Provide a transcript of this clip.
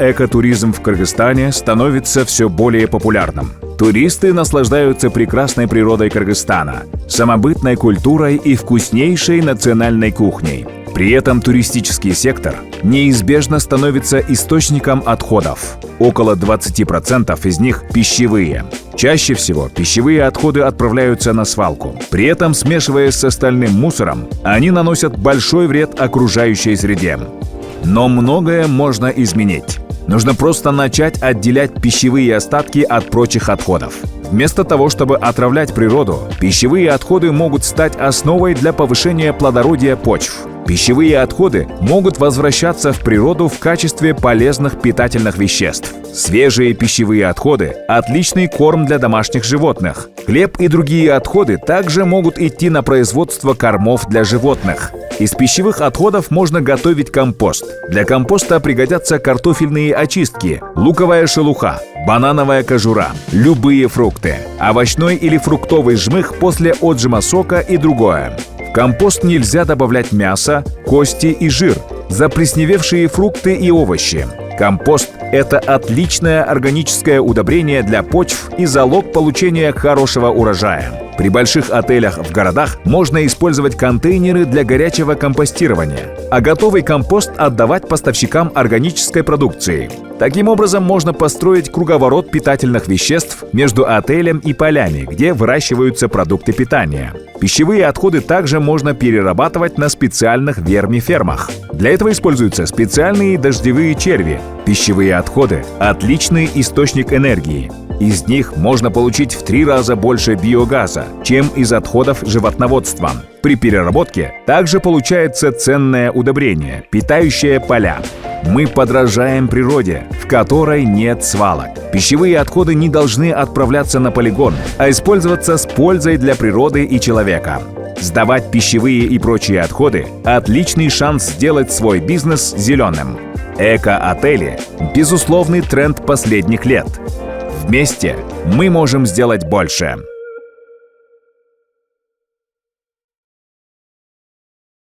Экотуризм в Кыргызстане становится все более популярным. Туристы наслаждаются прекрасной природой Кыргызстана, самобытной культурой и вкуснейшей национальной кухней. При этом туристический сектор неизбежно становится источником отходов. Около 20% из них пищевые. Чаще всего пищевые отходы отправляются на свалку. При этом, смешиваясь с остальным мусором, они наносят большой вред окружающей среде. Но многое можно изменить. Нужно просто начать отделять пищевые остатки от прочих отходов. Вместо того, чтобы отравлять природу, пищевые отходы могут стать основой для повышения плодородия почв. Пищевые отходы могут возвращаться в природу в качестве полезных питательных веществ. Свежие пищевые отходы – отличный корм для домашних животных. Хлеб и другие отходы также могут идти на производство кормов для животных. Из пищевых отходов можно готовить компост. Для компоста пригодятся картофельные очистки, луковая шелуха, банановая кожура, любые фрукты, овощной или фруктовый жмых после отжима сока и другое. В компост нельзя добавлять мясо, кости и жир, заплесневевшие фрукты и овощи. Компост – это отличное органическое удобрение для почв и залог получения хорошего урожая. При больших отелях в городах можно использовать контейнеры для горячего компостирования, а готовый компост отдавать поставщикам органической продукции. Таким образом, можно построить круговорот питательных веществ между отелем и полями, где выращиваются продукты питания. Пищевые отходы также можно перерабатывать на специальных вермифермах. Для этого используются специальные дождевые черви. Пищевые отходы – отличный источник энергии. Из них можно получить в 3 раза больше биогаза, чем из отходов животноводства. При переработке также получается ценное удобрение, питающее поля. Мы подражаем природе, в которой нет свалок. Пищевые отходы не должны отправляться на полигон, а использоваться с пользой для природы и человека. Сдавать пищевые и прочие отходы – отличный шанс сделать свой бизнес зеленым. Эко-отели – безусловный тренд последних лет. Вместе мы можем сделать больше.